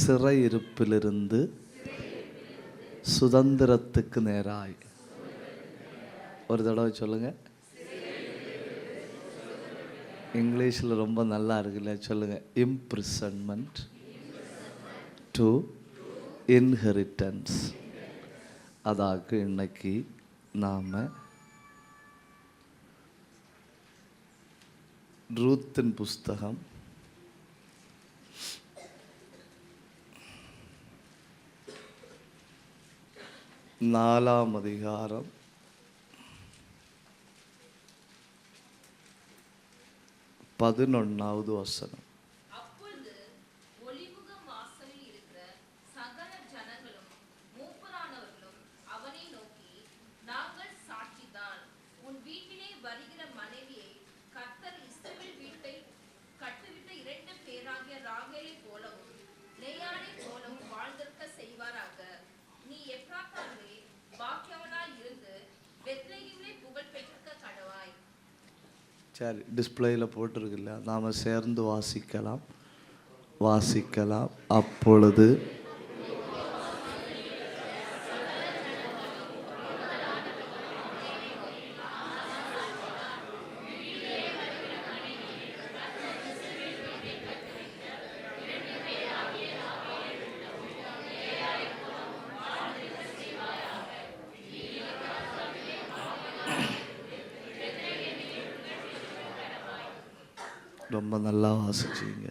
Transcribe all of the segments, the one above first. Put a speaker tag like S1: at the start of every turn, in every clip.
S1: சிறையிருப்பிலிருந்து சுதந்திரத்துக்கு நேராய். ஒரு தடவை சொல்லுங்க. இங்கிலீஷில் ரொம்ப நல்லா இருக்குல்ல, சொல்லுங்க. Imprisonment to inheritance. அதாக்கு இன்னைக்கு நாம் ரூத்தின் புஸ்தகம் 4ஆம் அதிகாரம் 11வது வசனம். சரி, டிஸ்பிளேயில் போட்டிருக்குல்ல, நாம் சேர்ந்து வாசிக்கலாம். அப்பொழுது ரொம்ப நல்லா வாசிச்சிங்க.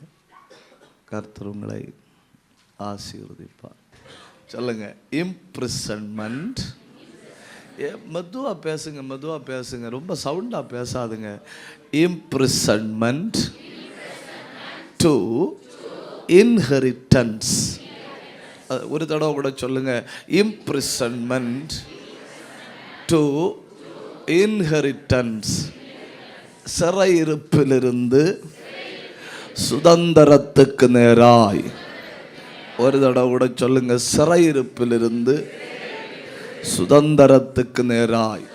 S1: கர்த்தர் உங்களை ஆசீர்வதிப்பார். சொல்லுங்க. இம்ப்ரிசன்மெண்ட். மெதுவாக பேசுங்க, ரொம்ப சவுண்டாக பேசாதுங்க. Imprisonment to inheritance. ஒரு தடவை கூட சொல்லுங்க. Imprisonment to inheritance. சிறையிருப்பிலிருந்து சுதந்திரத்துக்கு நேராய். ஒரு தடவை கூட சொல்லுங்க. சிறையிருப்பிலிருந்து சுதந்திரத்துக்கு நேராய்.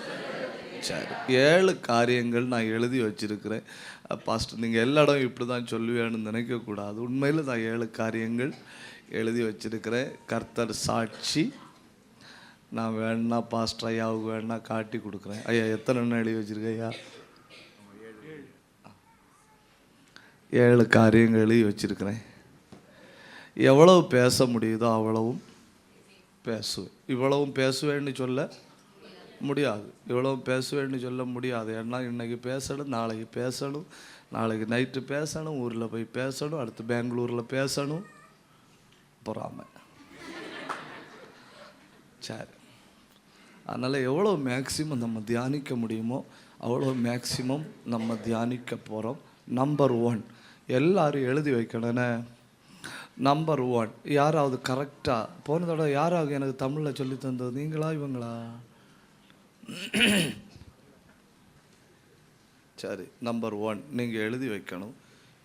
S1: சரி, 7 காரியங்கள் நான் எழுதி வச்சிருக்கிறேன். பாஸ்டர், நீங்கள் எல்லா இடம் இப்படி தான் சொல்லுவேன்னு நினைக்கக்கூடாது. உண்மையில் நான் 7 காரியங்கள் எழுதி வச்சிருக்கிறேன். கர்த்தர் சாட்சி. நான் வேணா பாஸ்டர் ஐயாவுக்கு வேணா காட்டி கொடுக்குறேன். ஐயா, எத்தனை எழுதி வச்சிருக்கேன் ஐயா? 7 காரியங்கள் எழுதி வச்சிருக்கிறேன். எவ்வளவு பேச முடியுதோ அவ்வளவும் பேசுவேன். இவ்வளவும் பேசுவேன்னு சொல்ல முடியாது. ஏன்னா இன்னைக்கு பேசணும், நாளைக்கு பேசணும், நாளைக்கு நைட்டு பேசணும், ஊரில் போய் பேசணும், அடுத்து பெங்களூரில் பேசணும். பொறாமை. சரி, அதனால் எவ்வளோ மேக்சிமம் நம்ம தியானிக்க முடியுமோ அவ்வளோ மேக்சிமம் நம்ம தியானிக்க போகிறோம். நம்பர் 1 எல்லாரும் எழுதி வைக்கணும்னே. நம்பர் 1, யாராவது கரெக்டாக போன தடவை யாராவது எனக்கு தமிழில் சொல்லி தந்தது நீங்களா இவங்களா? சரி, நம்பர் 1 நீங்கள் எழுதி வைக்கணும்.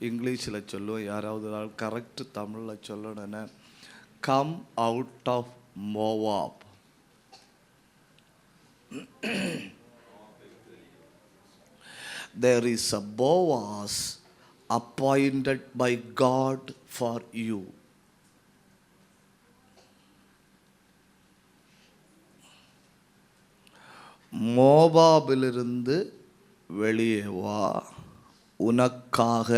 S1: இங்கிலீஷில் சொல்லுவோம். யாராவது கரெக்டு தமிழில் சொல்லணும்னு. Come out of Moab. There is a Boaz appointed by God for you. மோவாபிலிருந்து வெளியே வா, உனக்காக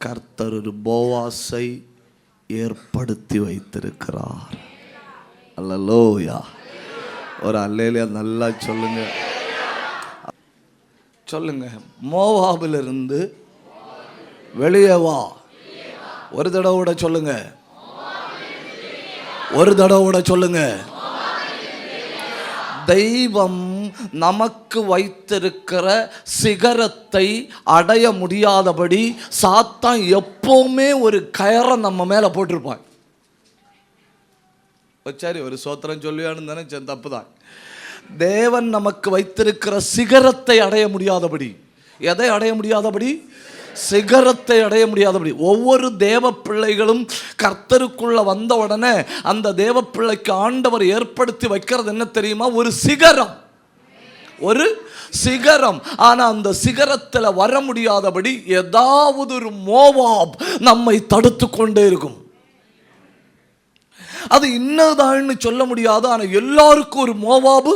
S1: கர்த்தர் ஒரு போவாசை ஏற்படுத்தி வைத்திருக்கிறார். அல்லேலூயா. ஒரு அல்லேலூயா நல்லா சொல்லுங்க. மோவாபிலிருந்து வெளியே வா. ஒரு தடவை சொல்லுங்க. தெய்வம் நமக்கு வைத்திருக்கிற சிகரத்தை அடைய முடியாதபடி சாத்தான் எப்பவுமே ஒரு கயரை நம்ம மேல போட்டிருப்பான். சரி, ஒரு சோத்திரம் சொல்லுவான்னு நினைச்சேன், தப்புதான். தேவன் நமக்கு வைத்திருக்கிற சிகரத்தை அடைய முடியாதபடி. எதை அடைய முடியாதபடி? சிகரத்தை அடைய முடியாதபடி. ஒவ்வொரு தேவ பிள்ளைகளும் கர்த்தருக்குள்ள வந்த உடனே அந்த தேவ பிள்ளைக்கு ஆண்டவர் ஏற்படுத்தி வைக்கிறது என்ன தெரியுமா? ஒரு சிகரம். ஆனா அந்த சிகரத்தில் வர முடியாதபடி ஏதாவது ஒரு மோவாப் நம்மை தடுத்து கொண்டே இருக்கும். அது இன்னதான்னு சொல்ல முடியாது. ஆனால் எல்லாருக்கும் ஒரு மோவாபு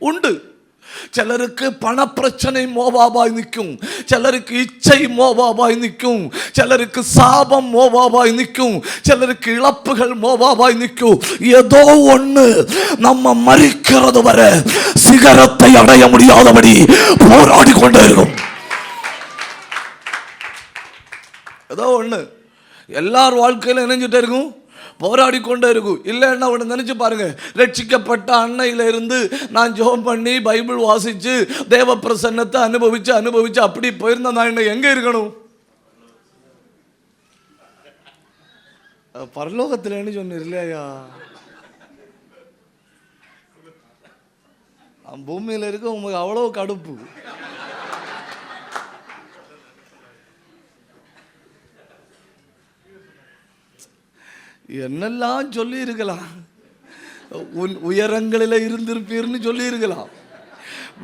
S1: உண்டு. சிலருக்கு பணப்பிரச்சனை மோவாபாய் நிற்கும், சிலருக்கு இச்சை மோவாபாய் நிற்கும், சிலருக்கு சாபம் மோவாபாய் நிற்கும், சிலருக்கு இழப்புகள் மோவாபாய் நிற்கும். ஏதோ ஒண்ணு நம்ம மரிக்கிறது வரை சிகரத்தை அடைய முடியாதபடி போராடி கொண்டே இருக்கும். ஏதோ ஒண்ணு எல்லார் வாழ்க்கையில இணைஞ்சிட்டே இருக்கும், போராடி கொண்டே இருக்கும். இல்லைன்னா ஒன்று நினைச்சு பாருங்க, ரட்சிக்கப்பட்ட அன்னையில இருந்து நான் ஜெபம் பண்ணி பைபிள் வாசிச்சு தேவ பிரசன்னத்தை அனுபவிச்சு அப்படி போயிருந்தா நான் என்ன எங்க இருக்கணும்? பரலோகத்தில் சொன்னீர் இல்லையா? பூமியில இருக்க உங்களுக்கு அவ்வளவு கடுப்பு. என்னெல்லாம் சொல்லி இருக்கலாம், உயரங்களில் இருந்திருப்பீர்னு சொல்லி இருக்கலாம்,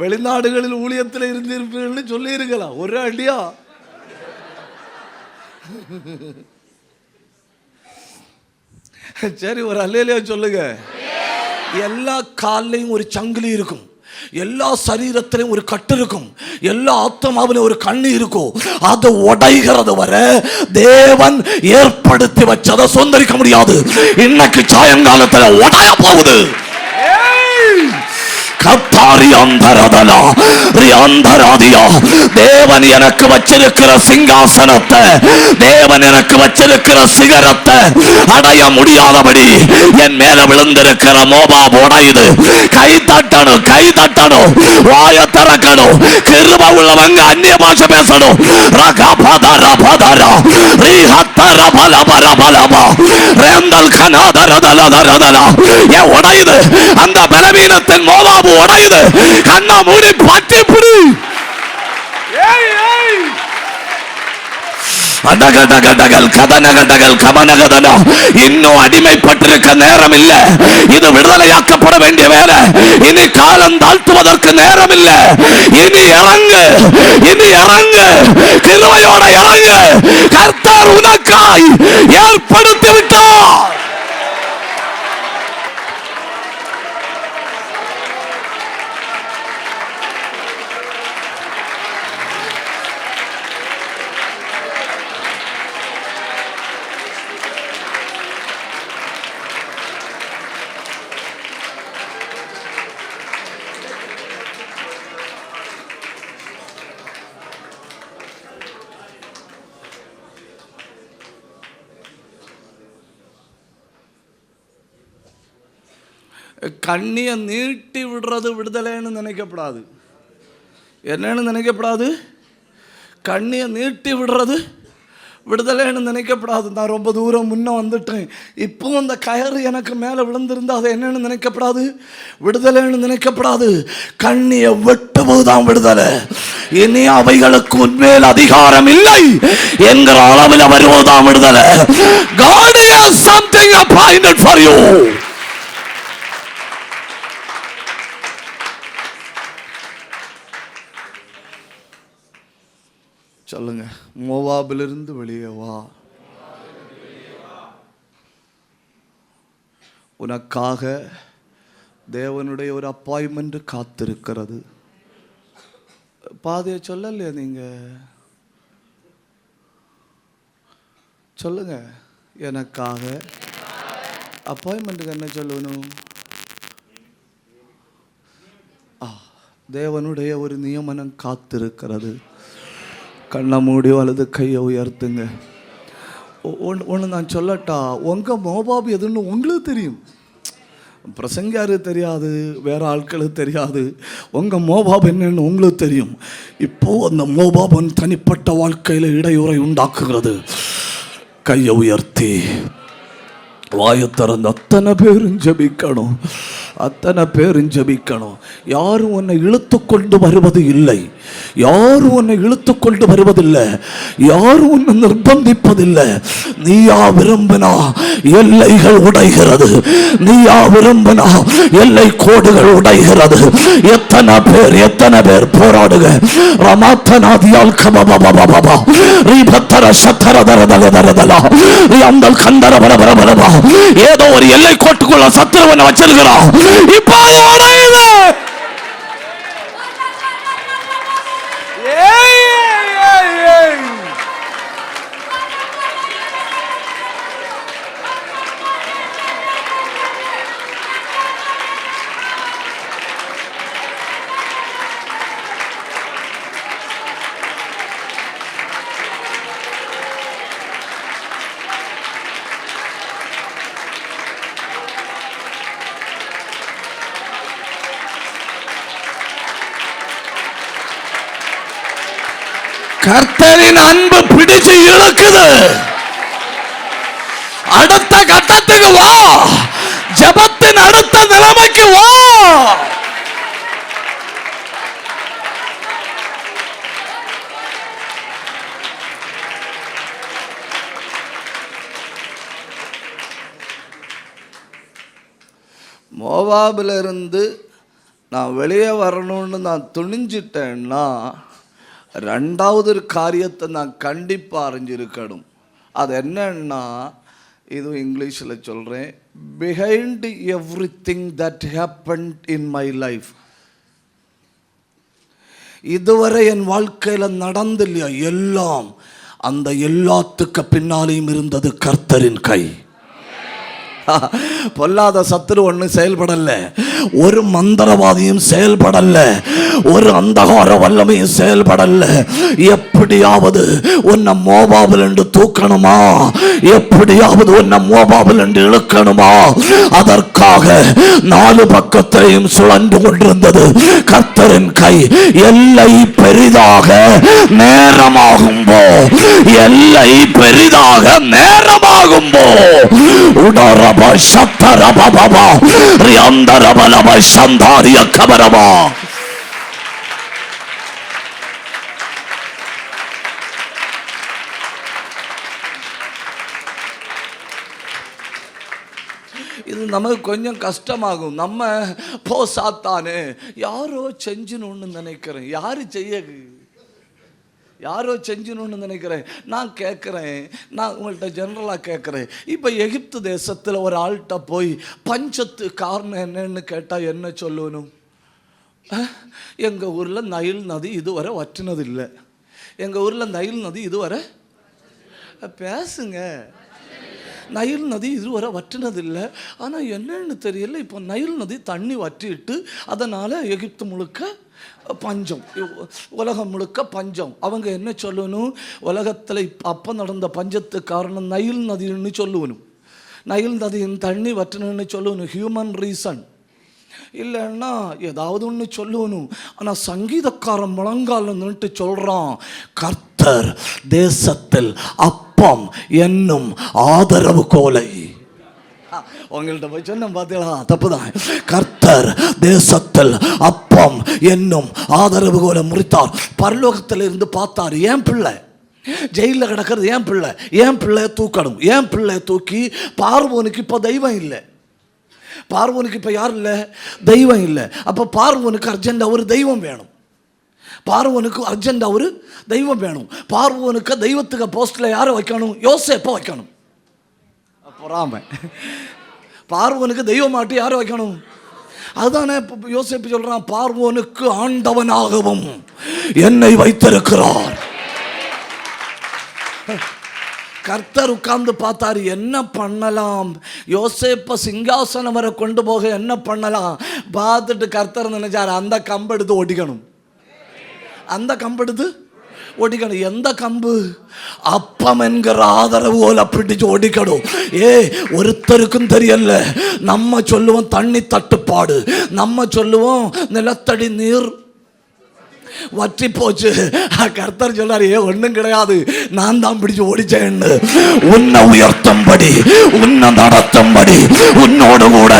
S1: வெளிநாடுகளில் ஊழியத்தில் இருந்திருப்பீர்னு சொல்லி இருக்கலாம். ஒரு அடியா சரி, ஒரு அல்லேலூயா சொல்லுங்க. எல்லா காலையும் ஒரு சங்கிலி இருக்கும், எல்லா சரீரத்திலும் ஒரு கட்டு இருக்கும், எல்லா ஆத்மாவிலும் ஒரு கண்ணு இருக்கும். அது உடைகிறது வரை தேவன் ஏற்படுத்தி வச்சதை சொந்தரிக்க முடியாது. இன்னைக்கு சாயங்காலத்தில் உடைய போகுது. தேவன் எனக்கு வச்சிருக்கிற சிங்காசனத்தை, தேவன் எனக்கு வச்சிருக்கிற சிகரத்தை அடைய முடியாதபடி என் மேல விழுந்திருக்கிற மோபாப் உடையுது. கை தட்டணும், கை தட்டணும், வாய திறக்கணும். கிருபை உள்ளவங்க அந்நிய பாஷை பேசணும். உடையுது அந்த பலவீனத்தின் மோபாப் உடையுது. கண்ணா மூடி பட்டி பிடி. இன்னும் அடிமைப்பட்டிருக்க நேரம் இல்ல. இது விடுதலையாக்கப்பட வேண்டிய வேலை. இனி காலம் தாழ்த்துவதற்கு நேரம் இல்ல. இனி இறங்கு, இனி இறங்கு, கிருபையோட இறங்கு. கர்த்தர் உனக்காய் ஏற்படுத்தி விட்டார். கண்ணியை நீட்டி விடுறது விடுதலைன்னு நினைக்கப்படாது. என்னன்னு நினைக்கப்படாது? கண்ணியை நீட்டி விடுறது விடுதலைன்னு நினைக்கப்படாது. நான் ரொம்ப தூரம் முன்ன வந்துட்டேன், இப்போ அந்த கயறு எனக்கு மேலே விழுந்திருந்தா அது என்னன்னு நினைக்கப்படாது? விடுதலைன்னு நினைக்கப்படாது. கண்ணியை வெட்டுவதுதான் விடுதலை. இனி அவைகளுக்கு உண்மையில் அதிகாரம் இல்லை என்கிற அளவில் வருவதுதான் விடுதலை. God has something appointed for you. சொல்லுங்க, மோவாபிலிருந்து வெளியே வா. உனக்காக தேவனுடைய ஒரு அப்பாயின்மெண்ட் காத்திருக்கிறது. பாதையை சொல்லலையா நீங்க? சொல்லுங்க, எனக்காக அப்பாயின்மெண்ட்டுக்கு என்ன சொல்லணும்? தேவனுடைய ஒரு நியமனம் காத்திருக்கிறது. கண்ணை மூடி வலது கையை உயர்த்துங்க. ஒன்று நான் சொல்லட்டா, உங்கள் மோபாப் எதுன்னு உங்களுக்கு தெரியும், பிரசங்கியாருக்கு தெரியாது, வேற ஆட்களுக்கு தெரியாது. உங்கள் மோபாப் என்னன்னு உங்களுக்கு தெரியும். இப்போது அந்த மோபாப் தனிப்பட்ட வாழ்க்கையில் இடையூறை உண்டாக்குகிறது. கையை உயர்த்தி வாயை திறந்து அத்தனை பேரும் ஜெபிக்கணும், அத்தனை பேரும் ஜெபிக்கணும். யாரும் உன்னை இழுத்து கொண்டு வருவது இல்லை, யாரும் உன்னை இழுத்து கொண்டு வருவதில்லை, யாரும் உன்னை நிர்பந்திப்பதில்லை. நீயா விரும்பினா எல்லைகள் உடைகிறது, நீயா விரும்பினா எல்லை கோடுகள் உடைகிறது. எத்தனை பேர் போராடுக. ரமாத்தனாதியால் கபபபபபபா ரீபத்தர சத்தர தரதல தரதல ரீஅந்தல் கந்தர பரபரபரபா. ஏதோ ஒரு எல்லை கோட்டுக்குள்ள சத்துருவனை வச்சிருக்கிறான். இப்போ அது உடையுது. கர்த்தரின் அன்பு பிடிச்சு இழுக்குது. அடுத்த கட்டத்துக்கு வா, ஜெபத்தின் அடுத்த நிலைமைக்கு வா. மோவாபில் இருந்து நான் வெளியே வரணும்னு நான் துணிஞ்சிட்டேன்னா ரெண்டாவது ஒரு காரியத்தை நான் கண்டிப்பாக அறிஞ்சிருக்கணும். அது என்னன்னா, இது இங்கிலீஷில் சொல்கிறேன், behind every thing that happened in my life, இதுவரை என் வாழ்க்கையில் நடந்து இல்லையா எல்லாம், அந்த எல்லாத்துக்கு பின்னாலேயும் இருந்தது கர்த்தரின் கை. பொல்லாத சத்துரு ஒண்ணு செயல்படல, ஒரு மந்திரவாதியும் செயல்படல, ஒரு அந்தகார வல்லமையும் செயல்படல. எப்படியாவது உன்னை மோவாபில் என்று தூக்கணுமா, எப்படியாவது உன்னை மோவாபில் என்று இழுக்கணுமா, அதற்காக நாலு பக்கத்தையும் சுழன்று கொண்டிருந்தது கர்த்தரின் கை. எல்லை பெரிதாக நேரமாகும்போ, எல்லை பெரிதாக நேரமாகும்போ உடரப சத்தரபபபா ரியந்தரபலப சந்தாரிய கபரபா. இது நமக்கு கொஞ்சம் கஷ்டமாகும். நம்ம போ சாத்தானே, யாரோ செஞ்சுன்னு நினைக்கிறேன். யாரு செய்ய, யாரோ செஞ்சணும்னு நினைக்கிறேன். நான் கேட்குறேன், நான் உங்கள்கிட்ட ஜென்ரலாக கேட்குறேன். இப்போ எகிப்து தேசத்தில் ஒரு ஆள்கிட்ட போய் பஞ்சத்து காரணம் என்னன்னு கேட்டால் என்ன சொல்லணும்? எங்கள் ஊரில் நைல் நதி இதுவரை வற்றினதில்லை, எங்கள் ஊரில் நைல் நதி இதுவரை, பேசுங்க, நைல் நதி இதுவரை வற்றினதில்லை. ஆனால் என்னன்னு தெரியல, இப்போ நைல் நதி தண்ணி வற்றிட்டு அதனால் எகிப்து முழுக்க பஞ்சம், உலகம் முழுக்க பஞ்சம். அவங்க என்ன சொல்லணும்? உலகத்தில் அப்போ நடந்த பஞ்சத்துக்கு காரணம் நைல் நதின்னு சொல்லணும், நைல் நதியின் தண்ணி வற்றணும்னு சொல்லணும். ஹியூமன் ரீசன் இல்லைன்னா ஏதாவது ஒன்று சொல்லணும். ஆனால் சங்கீதக்காரன் முழங்கால நின்று சொல்கிறான், கர்த்தர் தேசத்தில் அப்பம் என்னும் ஆதரவு கோலை. உங்கள்கிட்ட போய் சொன்ன பார்த்தீங்களா? தப்புதான். கர்த்தர் தேசத்தில் அப்பம் என்னும் ஆதரவு கோலை முறித்தார். பரலோகத்தில் இருந்து பார்த்தார், ஏன் பிள்ளை ஜெயிலில் கிடக்கிறது, ஏன் பிள்ளை, ஏன் பிள்ளைய தூக்கணும், ஏன் பிள்ளைய தூக்கி. பார்வோனுக்கு இப்போ தெய்வம் இல்லை, பார்வோனுக்கு இப்போ யார் இல்லை, தெய்வம் இல்லை. அப்போ பார்வோனுக்கு அர்ஜென்ட் ஒரு தெய்வம் வேணும், பார்வோனுக்கு அர்ஜென்ட் ஒரு தெய்வம் வேணும். பார்வோனுக்கு தெய்வத்துக்கு போஸ்டில் யாரை வைக்கணும்? யோசேப்பை வைக்கணும். பொறாமை. பார்வோனுக்கு தெய்வமாட்டி யாரை வைக்கணும்? அதுதானே யோசேப்பு சொல்றான், பார்வோனுக்கு ஆண்டவனாகவும் என்னை வைத்திருக்கிறார். கர்த்தர் உட்கார்ந்து பார்த்தாரு, என்ன பண்ணலாம், யோசேப்ப சிங்காசனம் வரை கொண்டு போக என்ன பண்ணலாம். பார்த்துட்டு கர்த்தர் நினைச்சார், அந்த கம்பு எடுத்து ஒடிக்கணும், அந்த கம்பு எடுத்து ஒடிக்கணும். எந்த கம்பு? அப்பம் என்கிற ஆதரவு போல பிடிச்சு ஒடிக்கணும். ஒருத்தருக்கும் தெரியல. நம்ம சொல்லுவோம் தண்ணி தட்டுப்பாடு, நம்ம சொல்லுவோம் நிலத்தடி நீர் வற்றி போச்சு. கர்த்தர் சொல்றாரு, ஒண்ணும் கிடையாது, நான் தான் பிடிச்சு ஓடிச்சேன்னு. உன்னை உயர்த்தும்படி, உன்னை நடத்தும்படி, உன்னோடு கூட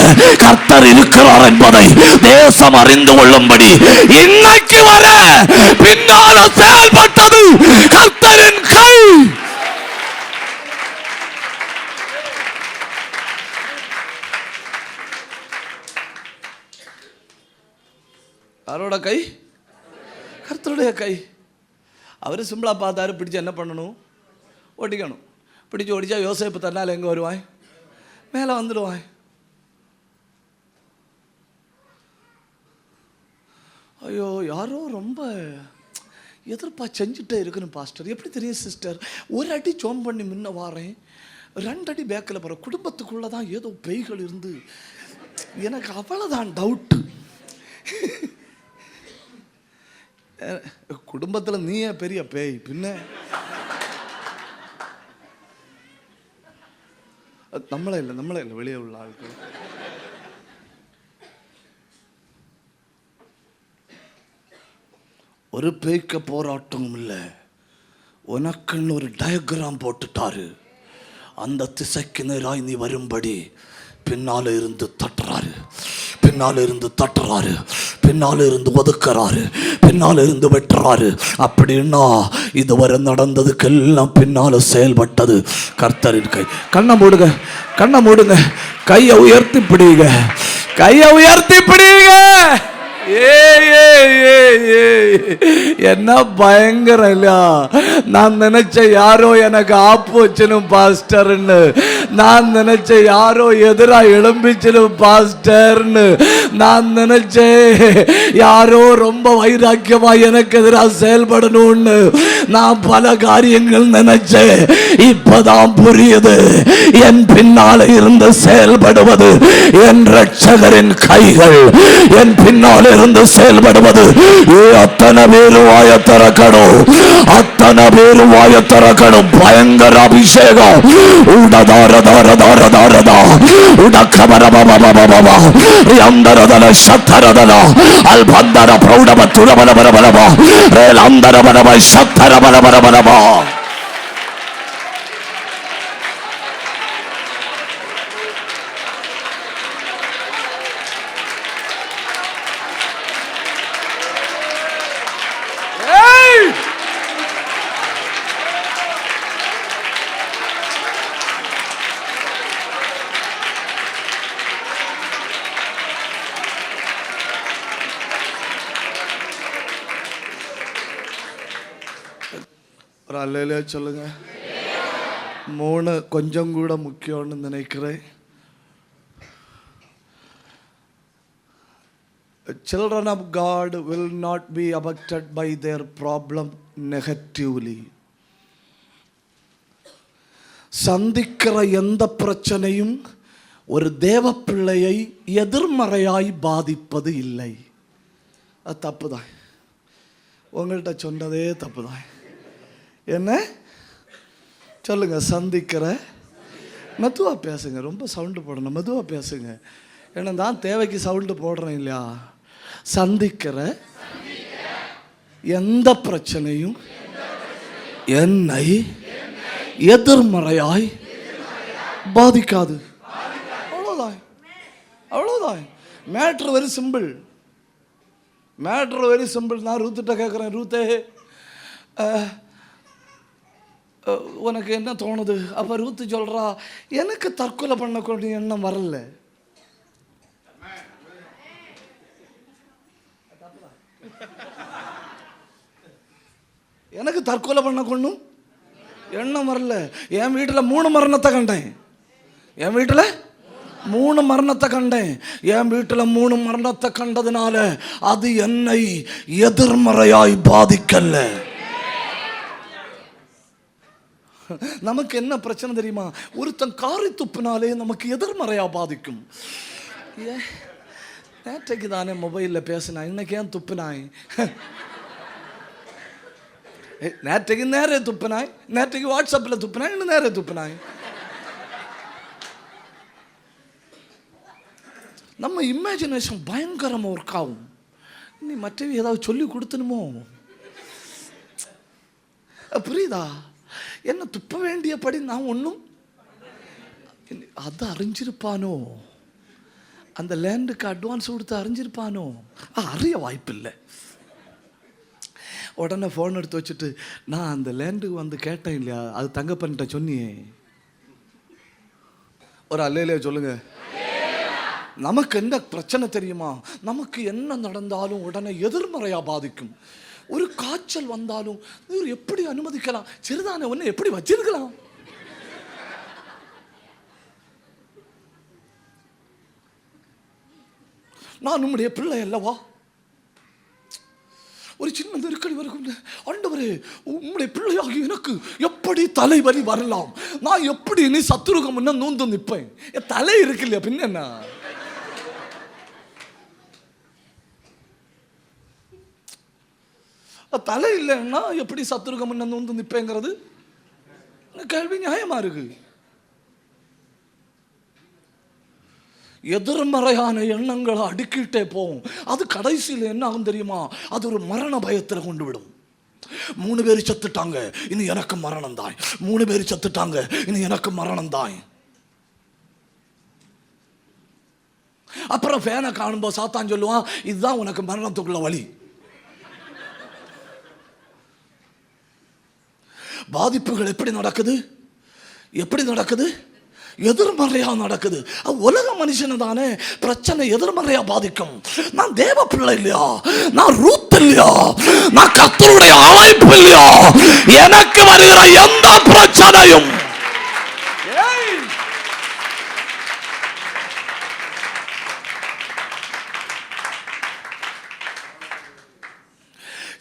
S1: கர்த்தர் இருக்கிறார் என்பதை தேசம் அறிந்து கொள்ளும்படி இன்னைக்கு வர பின்னால செயல்பட்டது கர்த்தரின் கை. யாரோட கை? கர்த்தருடைய கை. அவர் சிம்பிளாக பார்த்தாரு, பிடிச்சி என்ன பண்ணணும்? ஓட்டிக்கணும். பிடிச்சி ஓடிச்சா யோசேப்பு தன்னால் எங்கே வருவாய்? மேலே வந்துடுவாய். ஐயோ யாரோ ரொம்ப செஞ்சுட்டே இருக்கணும் பாஸ்டர். எப்படி தெரியும் சிஸ்டர்? ஒரு அடி ஜோம் பண்ணி முன்ன வாரேன், 2 அடி பேக்கில் போகிற குடும்பத்துக்குள்ளே தான் ஏதோ பேய்கள் இருந்து எனக்கு அவ்வளோதான் டவுட்டு. குடும்பத்தில் நீயே பெரிய பேய், பின்ன நம்மளே இல்லை வெளியே உள்ள ஆட்கள். ஒரு பேய்க்க போராட்டமும் இல்லை, உனக்குன்னு ஒரு டயக்ராம் போட்டுட்டாரு. அந்த திசைக்கு நேராய் நீ வரும்படி பின்னால இருந்து தட்டுறாரு, பின்னால இருந்து ஒதுக்குறாரு, பின்னால இருந்து வெட்டுறாரு. அப்படின்னா இதுவரை நடந்ததுக்கெல்லாம் பின்னால செயல்பட்டது கர்த்தரின் கை. கண்ணை மூடுங்க, கையை உயர்த்தி பிடிங்க. என்ன பயங்கரம் இல்லையா? நான் நினைச்ச யாரோ எனக்கு ஆப்பு வச்சனும் பாஸ்டர்னு, நான் நினைச்ச யாரோ எதிராக எழும்பிச்சனும் பாஸ்டர்னு, நான் நினைச்சேன் யாரோ ரொம்ப வைராக்கியமா எனக்கு எதிராக செயல்படணும்னு நான் பல காரியங்கள் நினைச்சேன். இப்பதான் புரியுது, என் பின்னால இருந்து செயல்படுவது என் ரட்சகரின் கைகள், என் பின்னால இருந்து செயல்படுவது. அத்தனை பேரும் வாய திறக்கணும், பயங்கர அபிஷேகம். அல்லேலூயா சொல்லுங்க. 3 கொஞ்சம் கூட முக்கியம்னு நினைக்கிறேன். Children of God will not be affected by their problem negatively. சந்திக்கிற எந்த பிரச்சனையும் ஒரு தேவ பிள்ளையை எதிர்மறையாய் பாதிப்பது இல்லை. அது தப்புதான், உங்கள்கிட்ட சொன்னதே தப்புதான். என்ன சொல்லுங்க? சந்திக்கிற, மெதுவாக பேசுங்க, ரொம்ப சவுண்டு போடணும், மெதுவாக பேசுங்க. ஏன்னா தான் தேவைக்கு சவுண்டு போடுறேன் இல்லையா? சந்திக்கிற எந்த பிரச்சனையும் என்னை எதிர்மறையாய் பாதிக்காது. அவ்வளோதான். Matter very simple. நான் ரூத்துட்ட கேட்குறேன், ரூத்தே உனக்கு என்ன தோணுது? அப்போ ரூத்து சொல்கிறா, எனக்கு தற்கொலை பண்ணக்கூடிய எண்ணம் வரல. எனக்கு தற்கொலை பண்ணணும் எண்ணம் வரல. என் வீட்டில் 3 மரணத்தை கண்டேன். என் வீட்டில் 3 மரணத்தை கண்டதுனால அது என்னை எதிர்மறையாய் பாதிக்கல. நமக்கு என்ன பிரச்சனை தெரியுமா? ஒருத்தன் காரி துப்புனாலே நமக்கு எதிர்மறையா பாதிக்கும். நேற்றைக்கு தானே மொபைலில் பேசினா, இன்னைக்கு ஏன் துப்புனாய்? நேற்றைக்கு நேரே துப்புனாய், நேற்றைக்கு வாட்ஸ்அப்பில் துப்புனாய், இன்னும் நேரே துப்புனாய். நம்ம இமேஜினேஷன் பயங்கரமாக ஒர்க் ஆகும். நீ மற்றவை ஏதாவது சொல்லி கொடுத்தனுமோ? புரியுதா? என்ன துப்ப வேண்டியபடி நான் ஒன்றும் அது அறிஞ்சிருப்பானோ? அந்த லேண்டுக்கு அட்வான்ஸ் கொடுத்து அறிஞ்சிருப்பானோ? அறிய வாய்ப்பில்லை. உடனே ஃபோன் எடுத்து வச்சுட்டு, நான் அந்த லேண்டுக்கு வந்து கேட்டேன் இல்லையா, அது தங்கப்பன்ட்ட சொன்னியே. ஒரு அல்லேலூயா சொல்லுங்க. நமக்கு என்ன பிரச்சனை தெரியுமா? நமக்கு என்ன நடந்தாலும் உடனே எதிர்மறையாக பாதிக்கும். ஒரு காய்ச்சல் வந்தாலும் இவர் எப்படி அனுமதிக்கலாம்? சிறுதானே ஒன்று எப்படி வச்சிருக்கலாம்? நான் உம்முடைய பிள்ளை அல்லவா? ஆண்டவரே, உம்முடைய பிள்ளையாகி எனக்கு எப்படி தலைவலி வரலாம்? நான் எப்படி நீ சத்துருகம் முன்ன நூந்து நிற்பேன்? தலை இருக்கு இல்லையா, பின்ன என்ன? தலை இல்லைன்னா எப்படி சத்துருகம் முன்ன நூந்து நிற்பேங்கிறது கேள்வி நியாயமா இருக்கு. எதிர்மறையான எண்ணங்களை அடுக்கிட்டே போகும். அது கடைசியில் என்ன ஆகும் தெரியுமா? அது ஒரு மரண பயத்தில் கொண்டு விடும். 3 பேர் செத்துட்டாங்க, இனி எனக்கு மரணம் தான். 3 பேர் செத்துட்டாங்க, இனி எனக்கு மரணம் தான். அப்புறம் ஃபேனை காணும்போது சாத்தான் சொல்லுவான், இதுதான் உனக்கு மரணத்துக்குள்ள வழி. பாதிப்புகள் எப்படி நடக்குது? எப்படி நடக்குது? எதிர்மறையா நடக்குது. உலக மனுஷன் தானே பிரச்சனை எதிர்மறையா பாதிக்கும். நான் தேவ பிள்ளை இல்லையா? நான் ரூத் இல்லையா? நான் கர்த்தருடைய அழைப்பு இல்லையா? எனக்கு வருகிற எந்த பிரச்சனையும்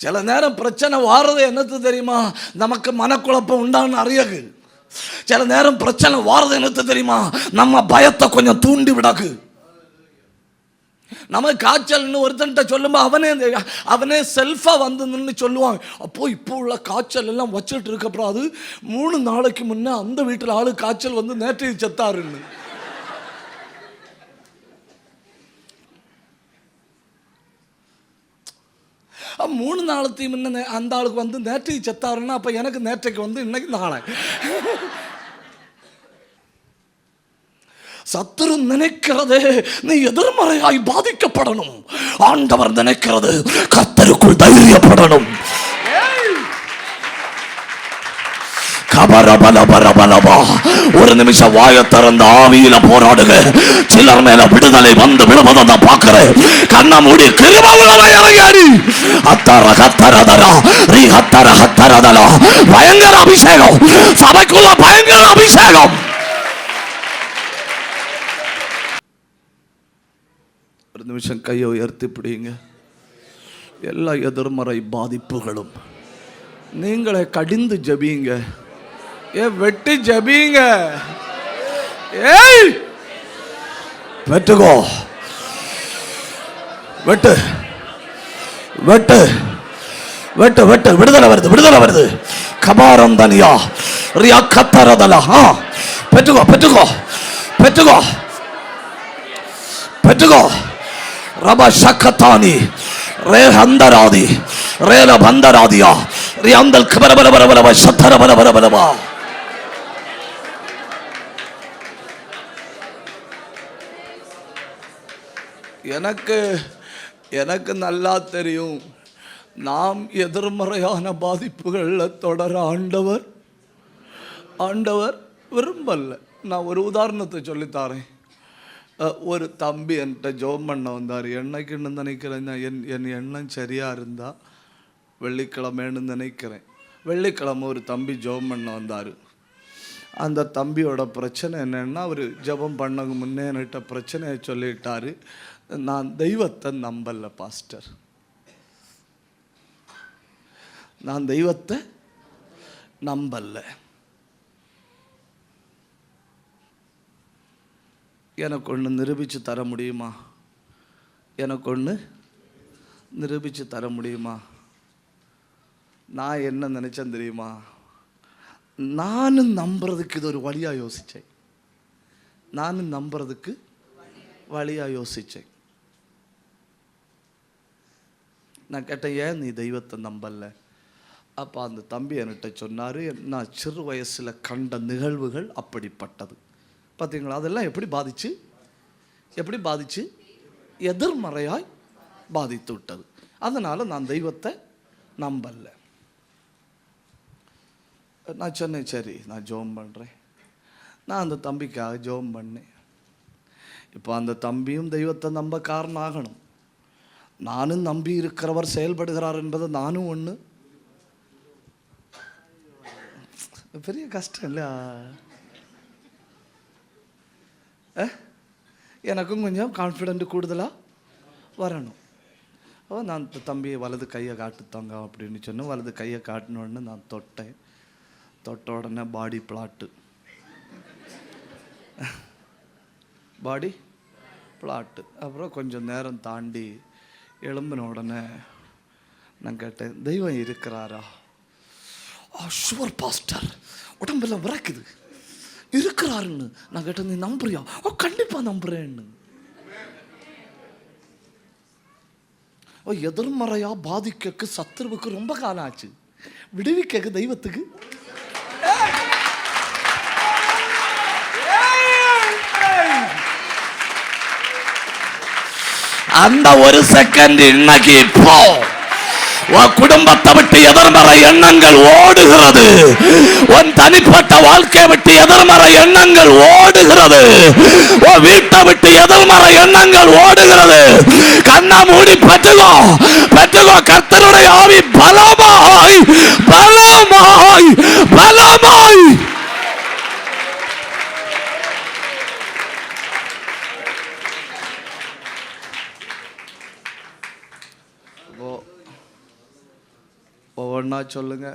S1: சில நேரம் பிரச்சனை வாரது என்னது தெரியுமா? நமக்கு மனக்குழப்பம் உண்டான்னு அறியகு. சில நேரம் பிரச்சனை வாரது என்னது தெரியுமா? நம்ம பயத்தை கொஞ்சம் தூண்டி விடாக்கு. நம்ம காய்ச்சல்னு ஒருத்தன்ட்ட சொல்லும்போது அவனே செல்ஃபா வந்து நின்று சொல்லுவான். அப்போ இப்போ உள்ள காய்ச்சல் எல்லாம் வச்சுட்டு இருக்கப்புறம் அது 3 நாளைக்கு முன்னே அந்த வீட்டில் ஆளு காய்ச்சல் வந்து நேற்று செத்தாருன்னு. 3 நாளைக்கு முன்ன அந்த ஆளுக்கு வந்து நேற்றைக்கு செத்தாருன்னா அப்ப எனக்கு நேற்றைக்கு வந்து இன்னைக்கு நாளை. சத்துரு நினைக்கிறது நீ எதிர்மறையாய் பாதிக்கப்படணும். ஆண்டவர் நினைக்கிறது கர்த்தருக்குள் தைரியப்படணும். ஒரு நிமிஷம் வாயை திறந்த ஆவியில போராடுங்க. சிலர் மேல விடுதலை வந்து விழுவதை நான் பார்க்கிறேன். கண்ண மூடி கிருபையுள்ளவரை இறங்கி அத்தர கத்தரதரா ரீ ஹத்தர ஹத்தரதரா. பயங்கர அபிஷேகம் சபைக்குள்ள, பயங்கர அபிஷேகம். ஒரு நிமிஷம் கையை உயர்த்தி பிடிங்க. எல்லா எதிர்மறை பாதிப்புகளும் நீங்களே கடிந்து ஜபிங்க. வெட்டி ஜபிங்க. ஏய் வெட்டுகோ, வெட்டு வெட்டு வெட்டு வெட்டு. விடுதலை வருது, விடுதலை வருது. கபாரம் தனியா ரியா கத்தரதலா. பெற்றுகோ பெற்றுகோ பெற்றுகோ பெற்றுகோ. ரப ஷக்கத்தானி ரே ஹந்தராதி ரேல பந்தராதியா ரியாந்தல் கபரபரபரபரப சத்தரபரபரபரபா. எனக்கு நல்லா தெரியும், நாம் எதிர்மறையான பாதிப்புகளில் தொடர ஆண்டவர் விரும்பல. நான் ஒரு உதாரணத்தை சொல்லித்தாரேன். ஒரு தம்பி என்கிட்ட ஜோம் பண்ண வந்தார். என்னைக்குன்னு நினைக்கிறேன், என் எண்ணம் சரியாக இருந்தால் வெள்ளிக்கிழமைன்னு நினைக்கிறேன். வெள்ளிக்கிழமை ஒரு தம்பி ஜோம் பண்ண வந்தார். அந்த தம்பியோட பிரச்சனை என்னென்னா, அவர் ஜெபம் பண்ணக்கு முன்னே என்கிட்ட பிரச்சனையை சொல்லிட்டாரு. நான் தெய்வத்தை நம்பல பாஸ்டர், நான் தெய்வத்தை நம்பல. எனக்கு ஒன்று நிரூபித்து தர முடியுமா? எனக்கு ஒன்று நிரூபித்து தர முடியுமா? நான் என்ன நினச்சேன் தெரியுமா? நானும் நம்புறதுக்கு இது ஒரு வழியாக யோசித்தேன். நானும் நம்புறதுக்கு வழியாக யோசித்தேன். நான் கேட்டேன், ஏன் நீ தெய்வத்தை நம்பல? அப்போ அந்த தம்பி என்கிட்ட சொன்னார், நான் சிறு வயசில் கண்ட நிகழ்வுகள் அப்படிப்பட்டது. பார்த்தீங்களா, அதெல்லாம் எப்படி பாதிச்சு எதிர்மறையாய் பாதித்து விட்டது. அதனால் நான் தெய்வத்தை நம்பல. நான் சொன்னேன், சரி நான் ஜெபம் பண்ணுறேன். நான் அந்த தம்பிக்காக ஜெபம் பண்ணேன். இப்போ அந்த தம்பியும் தெய்வத்தை நம்ப காரணம் ஆகணும். நானும் நம்பி இருக்கிறவர் செயல்படுகிறார் என்பது நானும் ஒன்று. பெரிய கஷ்டம் இல்லையா? எனக்கும் கொஞ்சம் கான்ஃபிடென்ட் கூடுதலாக வரணும். நான் தம்பி வலது கையை காட்டுத்தாங்க அப்படின்னு சொன்னேன். வலது கையை காட்டினோடனே நான் தொட்டேன். தொட்ட உடனே பாடி பிளாட்டு, பாடி பிளாட்டு. அப்புறம் கொஞ்சம் நேரம் தாண்டி எழும்பின உடனே நான் கேட்டேன், தெய்வம் இருக்கிறாரா? ஷுவர் பாஸ்டர், உடம்பெல்லாம் விறக்குது, இருக்கிறாருன்னு. நான் கேட்டேன், நீ நம்புறியா? கண்டிப்பாக நம்புறேன்னு. எதிர்மறையா பாதிக்க சத்துருவுக்கு ரொம்ப காலம் ஆச்சு, விடுவிக்க தெய்வத்துக்கு அந்த ஒரு செகண்ட் இன்னைக்கு இப்போ உன் குடும்பத்தை விட்டு எதிர்மறை எண்ணங்கள் ஓடுகிறது. உன் தனிப்பட்ட வாழ்க்கையை விட்டு எதிர்மறை எண்ணங்கள் ஓடுகிறது. உன் வீட்டை விட்டு எதிர்மறை எண்ணங்கள் ஓடுகிறது. கண்ணா மூடி பெற்றுகோ, பெற்றுகோ. கர்த்தருடைய ஆவி பலமாய் பலமாய் பலமாய் ஒவ்வொன்னா சொல்லுங்க.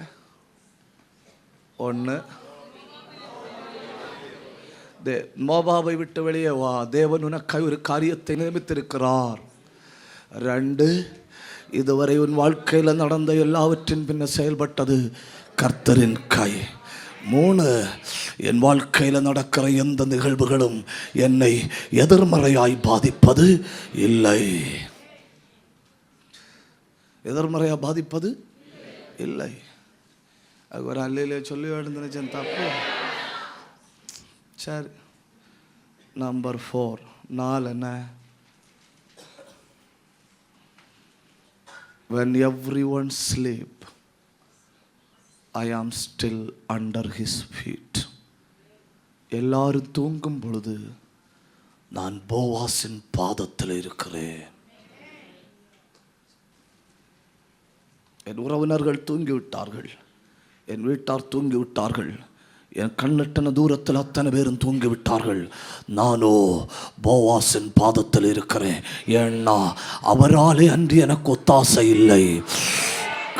S1: ஒன்று, மோபாவை விட்டு வெளியே வா, தேவன் உனக்காய் ஒரு காரியத்தை நியமித்திருக்கிறார். 2, இதுவரை உன் வாழ்க்கையில் நடந்த எல்லாவற்றின் பின்ன செயல்பட்டது கர்த்தரின் கை. 3, என் வாழ்க்கையில் நடக்கிற எந்த நிகழ்வுகளும் என்னை எதிர்மறையாய் பாதிப்பது இல்லை. எதிர்மறையாக பாதிப்பது இல்லை. அது ஒரு அல்லையிலே சொல்லி நினைச்சேன், தப்பு. சரி, நம்பர் 4, 4 என்ன? When everyone sleep, I am still under his feet. எல்லாரும் தூங்கும் பொழுது நான் போவாசின் பாதத்தில் இருக்கிறேன். என் உறவினர்கள் தூங்கிவிட்டார்கள், என் வீட்டார் தூங்கிவிட்டார்கள், என் கண்ணெட்டன தூரத்தில் அத்தனை பேரும் தூங்கிவிட்டார்கள். நானோ போவாசின் பாதத்தில் இருக்கிறேன். ஏன்னா அவராலே அன்றி எனக்கு ஒத்தாசை இல்லை.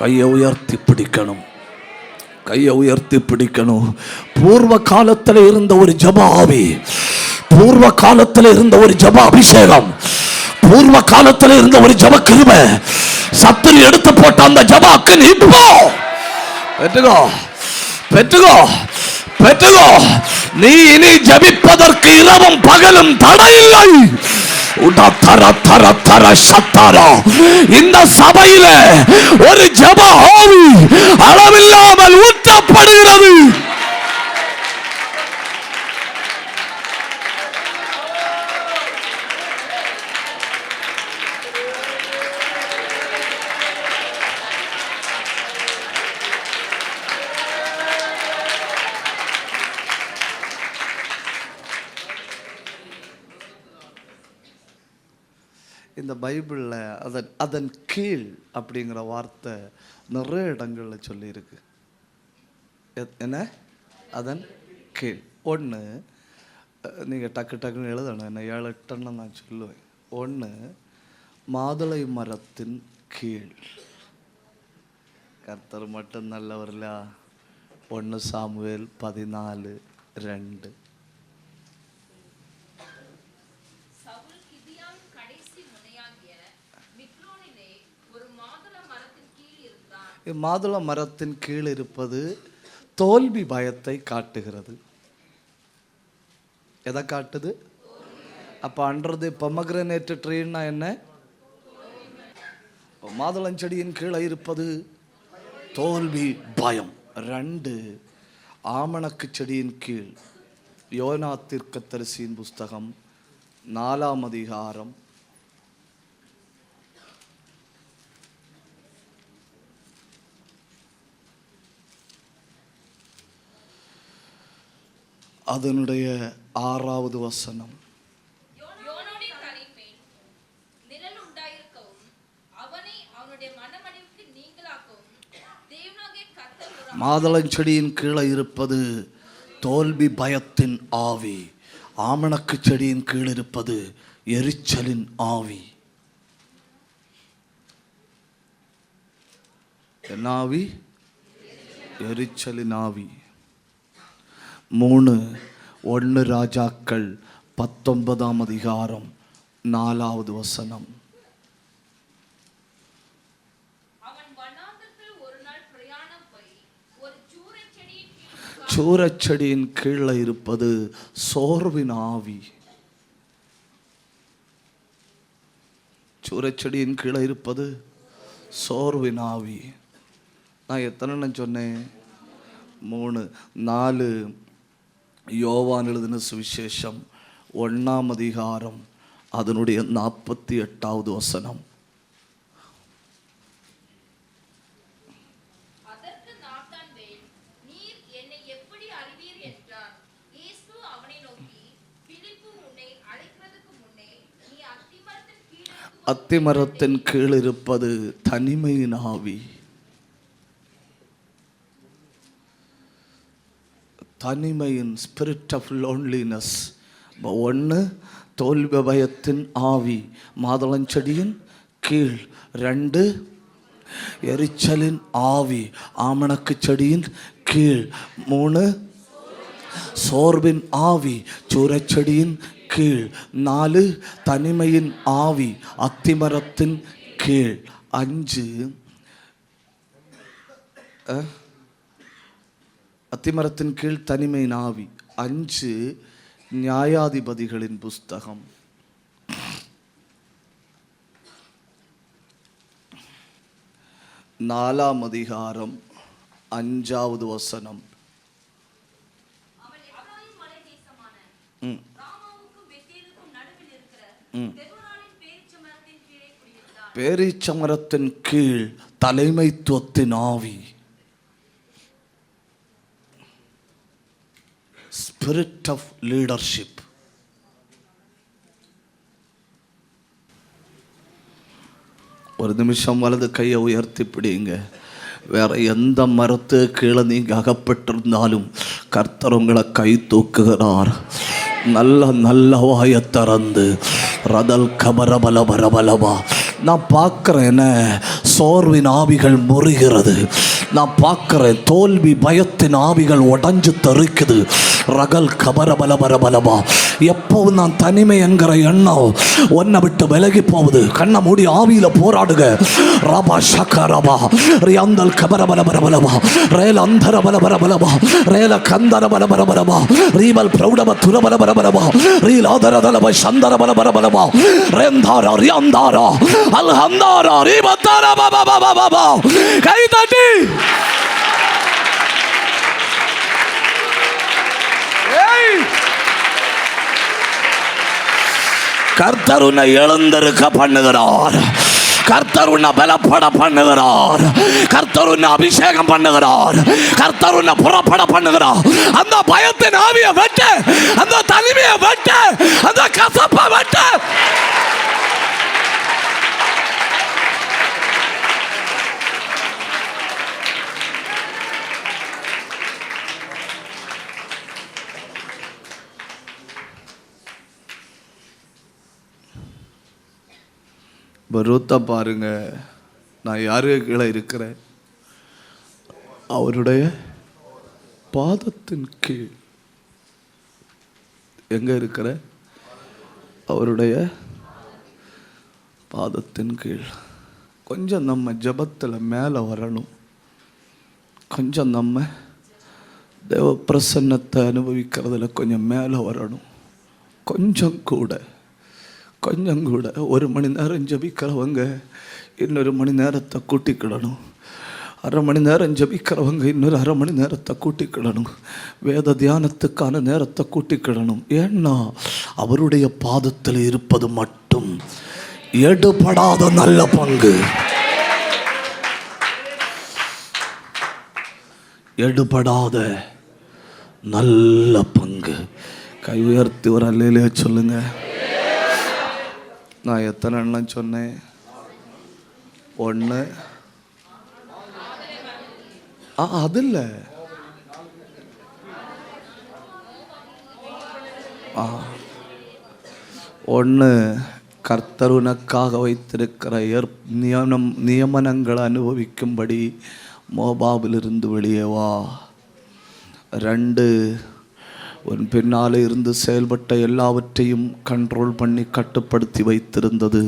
S1: கையை உயர்த்தி பிடிக்கணும், கையை உயர்த்தி பிடிக்கணும். பூர்வ காலத்தில் இருந்த ஒரு ஜப ஆவி, பூர்வ காலத்தில் இருந்த ஒரு ஜப அபிஷேகம், பூர்வ காலத்தில் இருந்த ஒரு ஜப கிருபை, சத்துரு எடுத்து போட்ட அந்த ஜபாக்கு இப்போ பெற்றுகோ, பெற்றுகோ, பெற்றுகோ. நீ இனி ஜபிப்பதற்கு இரவும் பகலும் தடையில்லை. இந்த சபையில ஒரு ஜப ஆவி அளவில்லாமல் ஊற்றப்படுகிறது. இந்த பைபிளில் அதன் கீழ் அப்படிங்கிற வார்த்தை நிறைய இடங்களில் சொல்லியிருக்கு. என்ன? அதன் கீழ். 1, நீங்கள் டக்கு டக்குன்னு எழுதணும், என்ன 7, 8 நான் சொல்லுவேன். 1, மாதுளை மரத்தின் கீழ். கர்த்தர் மட்டும் நல்லவர்ல. 1 சாமுவேல் 14:2. மாதுளை மரத்தின் கீழ் இருப்பது தோல்வி பயத்தை காட்டுகிறது. எதை காட்டுது? அப்போ அன்றது பொமக்ரனேட் ட்ரீன்னா என்ன? மாதுளஞ்செடியின் கீழே இருப்பது தோல்வி பயம். 2, ஆமணக்கு செடியின் கீழ். யோனா தீர்க்கதரிசியின் புஸ்தகம் 4ஆம் அதிகாரம் 6வது வசனம். மாதுளஞ்செடியின் கீழே இருப்பது தோல்வி பயத்தின் ஆவி. ஆமணக்கு செடியின் கீழ் இருப்பது எரிச்சலின் ஆவி. என்ன ஆவி? எரிச்சலின் ஆவி. 3 1 ராஜாக்கள் 19:4. சூரச்செடியின் கீழே இருப்பது சோர்வின் ஆவி. சூரச்செடியின் கீழே இருப்பது சோர்வின் ஆவி. நான் எத்தனை சொன்னேன்? 3. 4 யோவான் எழுதின சுவிசேஷம் 1 அதனுடைய 48. அத்திமரத்தின் கீழ் இருப்பது தனிமையின் ஆவி. தனிமையின் ஸ்பிரிட் ஆஃப் லோன்லினஸ். 1 தோல்வி பயத்தின் ஆவி மாதுளஞ்செடியின் கீழ். 2 எரிச்சலின் ஆவி ஆமணக்கு செடியின் கீழ். 3 சோர்வின் ஆவி சூரச்செடியின் கீழ். 4 தனிமையின் ஆவி அத்திமரத்தின் கீழ். 5 அத்திமரத்தின் கீழ் தனிமையின் ஆவி. 5 நியாயாதிபதிகளின் புஸ்தகம் 4 5. பேரீச்சமரத்தின் கீழ் தலைமைத்துவத்தின் ஆவி. Spirit of leadership. ஒரு நிமிஷம் வலது கையை உயர்த்தி பிடிங்க. வேற எந்த மரத்து கீழே நீங்க அகப்பட்டிருந்தாலும் கர்த்தர் உங்களை கை தூக்குகிறார். நல்ல வாயை திறந்து ரதல் கபரபலபரபலபா. நான் பார்க்குறேன் சோர்வின் ஆவிகள் முறிகிறது. நான் பார்க்குறேன் தோல்வி பயத்தின் ஆவிகள் உடஞ்சு தெறிக்குது. ரகல் கபரபலபரபலபா. எப்பவும் நான் தனிமை என்கிற எண்ணம் ஒன்னை விட்டு விலகி போகுது. கண்ணை மூடி ஆவியில போராடுக. ரபா ஷக்கரபா ரியாந்தல் கபரபலபரபலபா ரேல அந்தர பலபரபலபா ரேல கந்தர பலபரபலபா ரீபல் பிரௌடப துரபலபரபலபா ரீல் ஆதரதலப சந்தர பலபரபலபா ரேந்தாரா ரியாந்தாரா அல்ஹந்தாரா ரீபத்தாரா பாபா பாபா பாபா. கை தட்டி கர்த்தர் உன்னை எழுந்திருக்க பண்ணுகிறார். கர்த்தர் உன்னை பலப்பட பண்ணுகிறார். கர்த்தர் உன்னை அபிஷேகம் பண்ணுகிறார். கர்த்தர் உன்னை புறப்பட பண்ணுகிறார். அந்த பயத்தின் ஆவியை வெட்டு, அந்த தனிமையை வெட்டு, அந்த கசப்பை வெட்டு. ரூத்தை பாருங்க. நான் யாருக்கு கீழே இருக்கிறேன்? அவருடைய பாதத்தின் கீழ். எங்க இருக்கிற? அவருடைய பாதத்தின் கீழ். கொஞ்சம் நம்ம ஜபத்தில் மேலே வரணும். கொஞ்சம் நம்ம தேவ பிரசன்னத்தை அனுபவிக்கிறதுல கொஞ்சம் மேலே வரணும். கொஞ்சம் கூட 1 மணி நேரம் ஜபிக்கிறவங்க இன்னொரு மணி நேரத்தை கூட்டிக்கிடணும். 1/2 மணி நேரம் ஜபிக்கிறவங்க இன்னொரு 1/2 மணி நேரத்தை கூட்டிக்கிடணும். வேத தியானத்துக்கான நேரத்தை கூட்டிக்கிடணும். ஏன்னா அவருடைய பாதத்தில் இருப்பது மட்டும் எடுபடாத நல்ல பங்கு. எடுபடாத நல்ல பங்கு. கை உயர்த்தி ஒரு அல்லேலூயா சொல்லுங்க. நான் எத்தனை எண்ணம் சொன்னேன்? 1 அது இல்லை. 1 கர்த்தர் உனக்காக வைத்திருக்கிற நியமனங்களை அனுபவிக்கும்படி மோபாபிலிருந்து வெளியே வா. 2, உன் பின்னாலே இருந்து செயல்பட்ட எல்லாவற்றையும் கண்ட்ரோல் பண்ணி கட்டுப்படுத்தி வைத்திருந்தது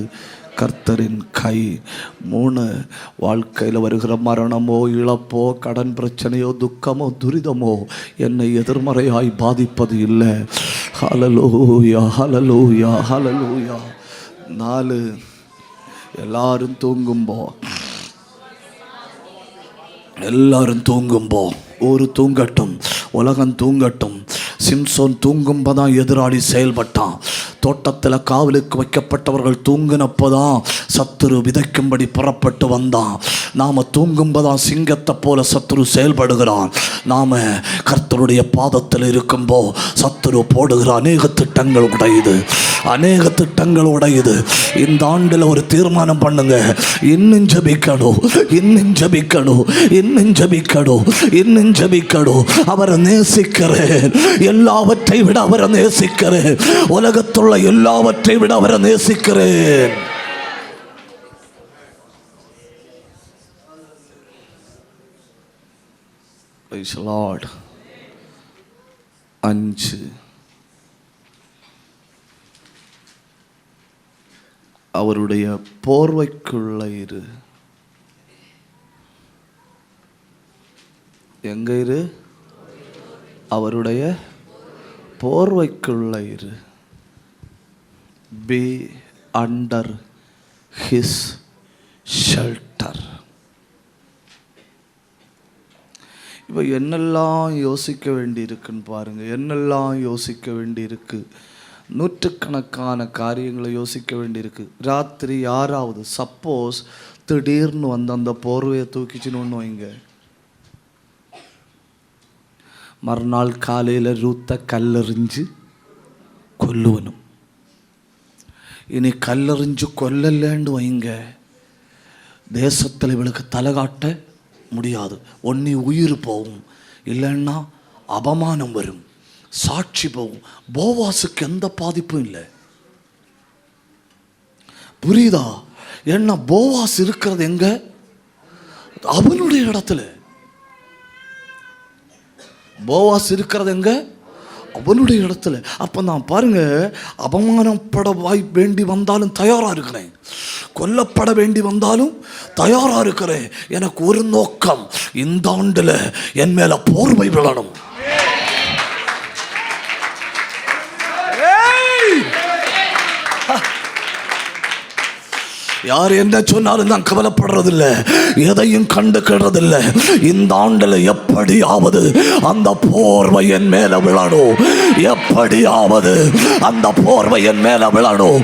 S1: கர்த்தரின் கை. 3, வாழ்க்கையில் வருகிற மரணமோ இழப்போ கடன் பிரச்சனையோ துக்கமோ துரிதமோ என்னை எதிர்மறையாய் பாதிப்பது இல்லை. ஹல்லேலூயா, ஹல்லேலூயா, ஹல்லேலூயா. 4, எல்லாரும் தூங்கும்போ ஊர் தூங்கட்டும், உலகம் தூங்கட்டும். சிம்சோன் தூங்கும்போதான் எதிராளி செயல்பட்டான். தோட்டத்தில் காவலுக்கு வைக்கப்பட்டவர்கள் தூங்கினப்போதான் சத்துரு விதைக்கும்படி புறப்பட்டு வந்தான். நாம் தூங்கும்போதான் சிங்கத்தை போல சத்துரு செயல்படுகிறான். நாம் கர்த்தருடைய பாதத்தில் இருக்கும்போ சத்துரு போடுகிற அநேக திட்டங்கள் உடையுது. இந்த ஆண்டில் ஒரு தீர்மானம் பண்ணுங்க, இன்னும் ஜபிக்கணும். அவரை நேசிக்கிறேன், எல்லாவற்றை விட அவரை நேசிக்கிறேன், உலகத்துள்ள எல்லாவற்றை விட அவரை நேசிக்கிறேன். Praise the Lord. 5, அவருடைய போர்வைக்குள்ள இரு. எங்க இரு? அவருடைய போர்வைக்குள்ள இரு. Be under his shelter. இப்போ என்னெல்லாம் யோசிக்க வேண்டி இருக்குன்னு பாருங்க. என்னெல்லாம் யோசிக்க வேண்டி இருக்கு? நூற்றுக்கணக்கான காரியங்களை யோசிக்க வேண்டியிருக்கு. ராத்திரி யாராவது சப்போஸ் திடீர்னு வந்து அந்த போர்வையை தூக்கிச்சுன்னு வைங்க, மறுநாள் காலையில் ரூத்தை கல்லெறிஞ்சு கொல்லுவனும். இனி கல்லெறிஞ்சு கொல்லலேன்னு வைங்க, தேசத்தில் இவளுக்கு தலை காட்ட முடியாது. ஒன்னி உயிர் போகும், இல்லைன்னா அவமானம் வரும், சாட்சி போகும். போவாசுக்கு எந்த பாதிப்பும் இல்லை. புரியுதா? ஏன்னா போவாஸ் இருக்கிறது எங்க? அவனுடைய இடத்துல. போவாஸ் இருக்கிறது எங்க? அவனுடைய இடத்துல. அப்ப நான் பாருங்க, அவமானப்பட வேண்டி வந்தாலும் தயாரா இருக்கிறேன், கொல்லப்பட வேண்டி வந்தாலும் தயாரா இருக்கிறேன். எனக்கு ஒரு நோக்கம், இந்த ஆண்டுல என் மேல போர்வை விழணும். யார் என்ன சொன்னாலும் நான் கவலைப்படுறதில்லை, எதையும் கண்டுக்கிறதில்லை. இந்த ஆண்டுல எப்படியாவது அந்த போர்வை என் மேல விழணும், எப்படியாவது அந்த போர்வை என் மேல விழணும்.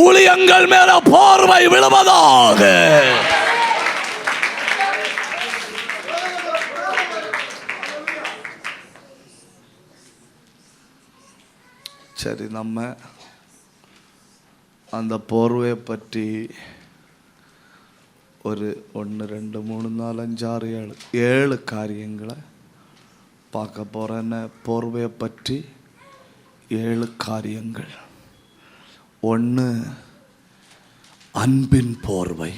S1: ஊழியங்கள் மேல போர்வை விழுவதாக. சரி, நம்ம அந்த போர்வையை பற்றி ஒரு 1, 2, 3, 4, 5, 6, 7 காரியங்களை பார்க்க போகிறேன். போர்வையை பற்றி 7 காரியங்கள். 1, அன்பின் போர்வை.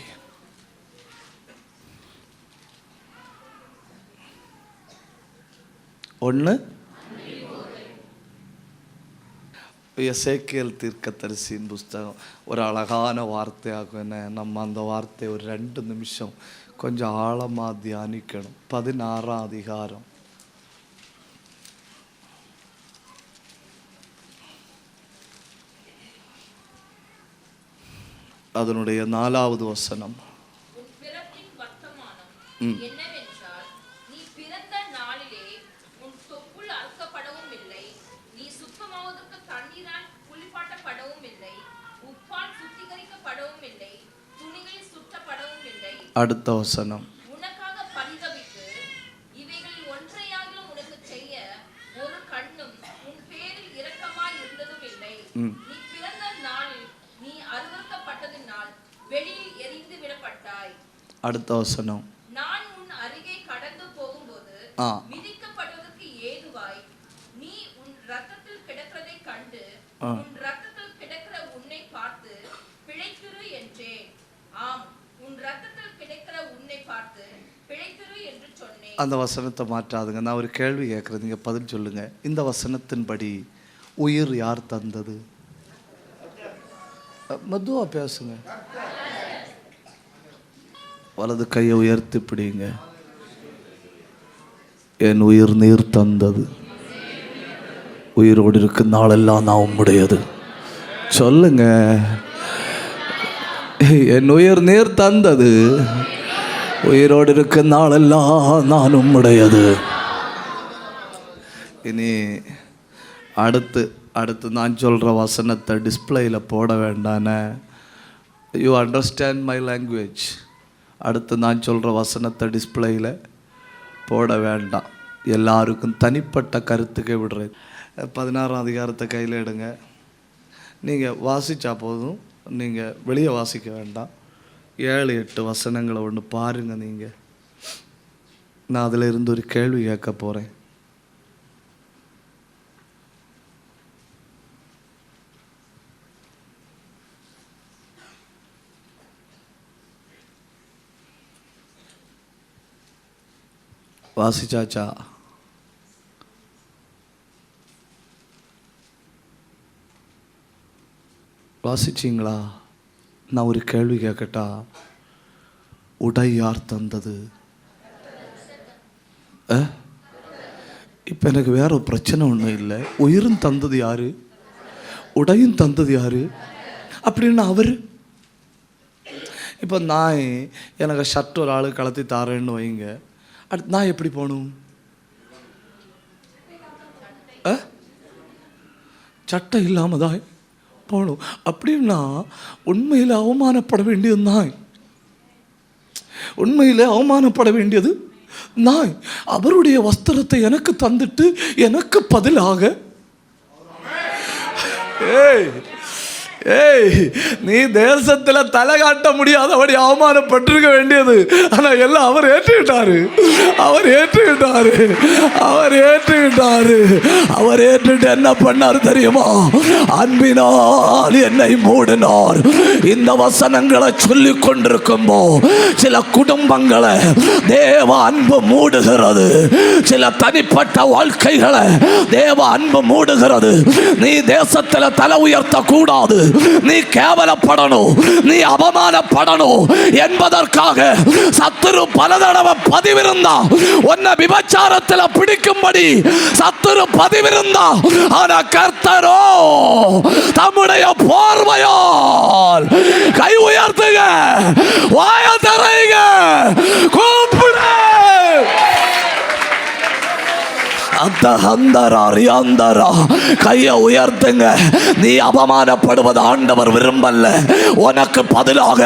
S1: எசேக்கியேல் தீர்க்கதரிசியின் புஸ்தகம் ஒரு அழகான வார்த்தையாகும். என்ன, நம்ம அந்த வார்த்தையை ஒரு 2 நிமிஷம் கொஞ்சம் ஆழமாக தியானிக்கணும். 16ஆம் அதிகாரம், அதனுடைய 4வது வசனம். அடுத்த வசனம். அடுத்த வசனம். நான் உன் அருகே கடந்து போகும்போது மிதிக்கப்படுவதற்கு ஏதுவாய் நீ உன் இரத்தத்தில் கிடக்கிறதை கண்டு உன் இரத்தத்தில் கிடக்கிற உன்னை பார்த்து அந்த வசனத்தை மாற்றாதுங்க. நான் ஒரு கேள்வி கேட்குறேன், நீங்கள் பதில் சொல்லுங்கள். இந்த வசனத்தின்படி உயிர் யார் தந்தது? மெதுவாக பேசுங்க. வலது கையை உயர்த்தி பிடிங்க. என் உயிர் நீர் தந்தது. உயிரோடு இருக்கும் நாளெல்லாம் நான் உம்முடையது. சொல்லுங்க. என் உயிர் நீர் தந்தது. உயிரோடு இருக்கும் நாளெல்லாம் நான் உம்முடையது. இனி அடுத்து நான் சொல்கிற வசனத்தை டிஸ்பிளேயில் போட வேண்டானே. You understand my language. அடுத்து நான் சொல்கிற வசனத்தை டிஸ்பிளேயில் போட வேண்டாம். எல்லாருக்கும் தனிப்பட்ட கருத்துக்கே விடுறேன். 16ஆம் அதிகாரத்தை கையில் எடுங்க. நீங்கள் வாசித்தா போதும், நீங்கள் வெளியே வாசிக்க வேண்டாம். 7-8 வசனங்களை ஒன்று பாருங்கள். நீங்கள், நான் அதில் இருந்து ஒரு கேள்வி கேட்க போகிறேன். வாசிச்சாச்சா? வாசிச்சிங்களா? நான் ஒரு கேள்வி கேட்கட்டா? உடை யார் தந்தது? இப்போ எனக்கு வேற ஒரு பிரச்சனை ஒன்றும் இல்லை. உயிரும் தந்தது யாரு? உடையும் தந்தது யாரு? அப்படின்னு அவர் இப்போ நான் எனக்கு ஷர்ட் ஒரு ஆள் கலத்தி தாரேன்னு வைங்க, அடுத்து நான் எப்படி போகணும்? சட்டை இல்லாமல் தான் போகணும். அப்படின்னா உண்மையில் அவமானப்பட வேண்டியது நாய். உண்மையில் அவமானப்பட வேண்டியது நாய். அவருடைய வஸ்திரத்தை எனக்கு தந்துட்டு எனக்கு பதிலாக நீ தேசத்தில் தலை காட்ட முடியாதபடி அவமானப்பட்டிருக்க வேண்டியது. ஆனால் எல்லாம் அவர் ஏற்றுக்கிட்டாரு. அவர் ஏற்றுட்டு என்ன பண்ணார் தெரியுமா? அன்பினால் என்னை மூடினார். இந்த வசனங்களை சொல்லிக் கொண்டிருக்கும்போ சில குடும்பங்களை தேவ அன்பு மூடுகிறது. சில தனிப்பட்ட வாழ்க்கைகளை தேவ அன்பு மூடுகிறது. நீ தேசத்தில் தலை உயர்த்த கூடாது, நீ கேவலப்படணும், நீ அவமானப்படணும் என்பதற்காக சத்துரு பல தடவை பதிவிருந்தா. உன்னை விபச்சாரத்தில் பிடிக்கும்படி சத்துரு பதிவிருந்தா. ஆனா கர்த்தரோ தம்முடைய போர்வையால் கை உயர்த்துங்க, வாய தரைங்க, கூப்பிடு. கையை உயர்த்துங்க. நீ அவமானப்படுவது ஆண்டவர் விரும்பல. உனக்கு பதிலாக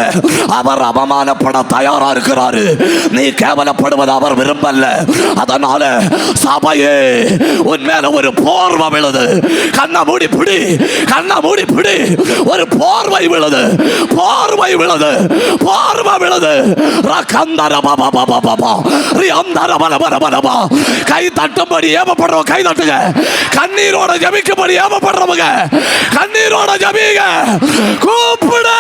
S1: அவர் அவமானப்பட தயாரா இருக்கிறாரு. நீ கேவலப்படுவது அவர் விரும்பல. அதனால சபையே உன் மேல ஒரு போர்வை விழுது. கண்ணை மூடி பிடி, கண்ணை மூடி பிடி. ஒரு போர்வை விழுது, போர்வை விழுது, போர்வை விழுது. கை தட்டும்படி ஏவப்படுறவங்க கை தட்டுங்க. கண்ணீரோட ஜபிக்கும்படி ஏவப்படுறவங்க கண்ணீரோட ஜபிங்க. கூப்பிடு.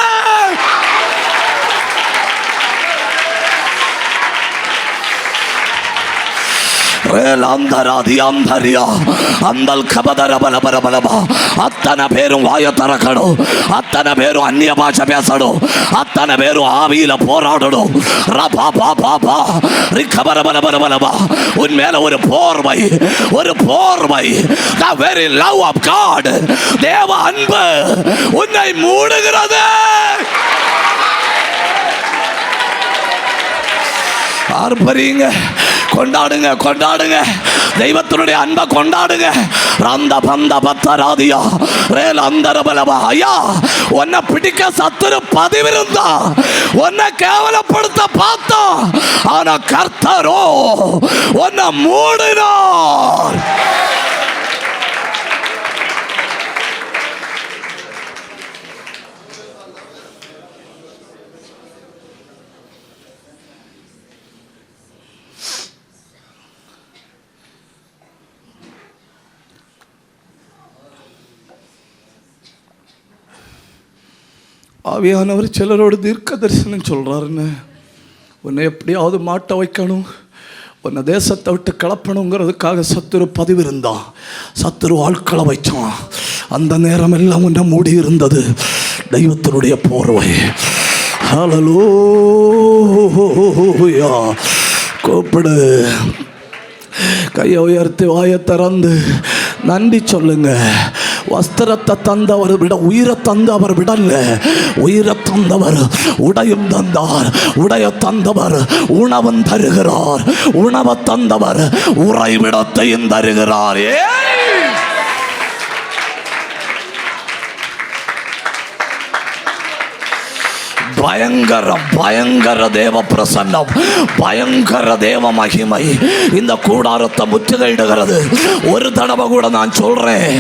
S1: அத்தனை பேரும் வாய திறக்கணும். அத்தனை பேரும் அந்நிய பாஷை பேசணும். அத்தனை பேரும் ஆவியில போராடணும். உன் மேல ஒரு போர்வை, ஒரு போர்வை. The very love of God, தேவ அன்பு உன்னை மூடுகிறது. ஆர்ப்பரிங்க, கொண்டாடுங்க, கொண்டாடுங்க. தெய்வத்தினுடைய அன்பை கொண்டாடுங்க. ரந்த பந்த பத்தராதியா ரேல் அந்தரபலவா. ஐயா, உன்னை பிடிக்க சத்துரு பதிவிருந்தா, உன்னை கேவலப்படுத்த பார்த்தா. ஆனா கர்த்தரோ உன்னை மூடினார். ஆவியானவர் சிலரோடு தீர்க்க தரிசனம் சொல்கிறாருன்னு. உன்னை எப்படியாவது மாட்ட வைக்கணும், உன்னை தேசத்தை விட்டு கிளப்பணுங்கிறதுக்காக சத்துரு பதிவு இருந்தான், சத்துரு ஆட்களை வைச்சான். அந்த நேரம் எல்லாம் உன்னை மூடி இருந்தது தெய்வத்தினுடைய போர்வை. ஹல்லேலூயா. கூப்பிடு, கையை உயர்த்தி வாயை திறந்து நன்றி சொல்லுங்க. வஸ்திரத்தை தந்தவர் விட உயிரை தந்து அவர் விடல. உயிரை தந்தவர் உடையும் தந்தார், உடைய தந்தவர் உணவும் தருகிறார், உணவை தந்தவர் உறைவிடத்தையும் தருகிறார். பயங்கர பயங்கர தேவ பிரசன்னம், பயங்கர தேவ மகிமை இந்த கூடாரத்தை முற்றுகையிடுகிறது. ஒரு தடவை கூட நான் சொல்றேன்,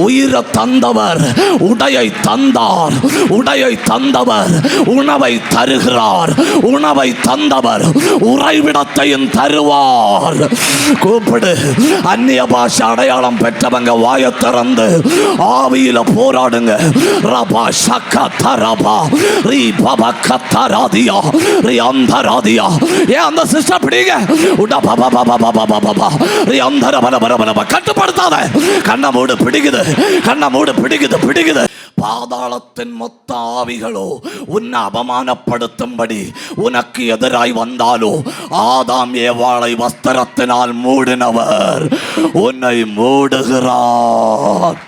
S1: உயிரை தந்தவர் உடையை தந்தார், உடையை தந்தவர் உணவை தருகிறார், உணவை தந்தவர் உறைவிடத்தையும் தருவார். கூப்பிடு. அந்நிய பாஷை அடையாளம் பெற்றவங்க வாயை திறந்து ஆவியில போராடுங்க. ரபா ஷக்கா தரபா ரீ பாபா கத்தராதியா ரியாந்தராதியா. ஏன் அந்த சிஸ்டர் பிடிங்க. உடா பாபா பாபா பாபா பாபா ரியாந்தர பர பர பர. கட்டுப்படுத்தாத. கண்ணை மூடு, பிடிக்குது. கண்ணை மூடு, பிடிக்குது பிடிக்குது. பாதாளத்தின் மொத்த ஆவிகளோ உன்னை அவமானப்படுத்தும்படி உனக்கு எதிராய் வந்தாலோ, ஆதாம் ஏவாளை வஸ்திரத்தினால் மூடினவர் உன்னை மூடுகிறார்.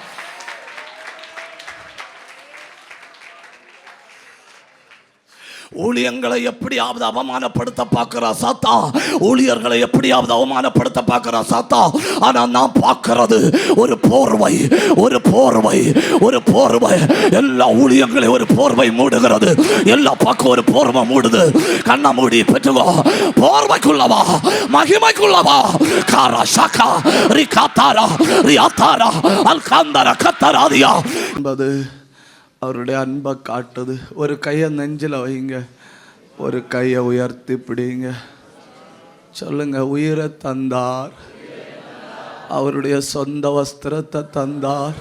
S1: ஊழியங்களை எப்படியாவது அவமானப்படுத்த பார்க்கிறா சாத்தா, ஊழியர்களை எப்படியாவது அவமானப்படுத்த பார்க்கிறா சாத்தா. ஆனா நான் பார்க்கிறது ஒரு போர்வை, ஒரு போர்வை, ஒரு போர்வை. எல்லா ஊழியங்களையும் ஒரு போர்வை மூடுகிறது. எல்லா பக்கம் ஒரு போர்வை மூடுது. கண்ண மூடி பெற்றுவா. போர்வைக்குள்ளவா, மகிமைக்குள்ளவா. காரா ஷாக்கா ரி காத்தாரா ரி ஆத்தாரா அல்காந்தரா கத்தராதியா என்பது அவருடைய அன்பை காட்டுது. ஒரு கையை நெஞ்சில் வைங்க, ஒரு கையை உயர்த்தி பிடிங்க. சொல்லுங்க, உயிரை தந்தார், அவருடைய சொந்த வஸ்திரத்தை தந்தார்,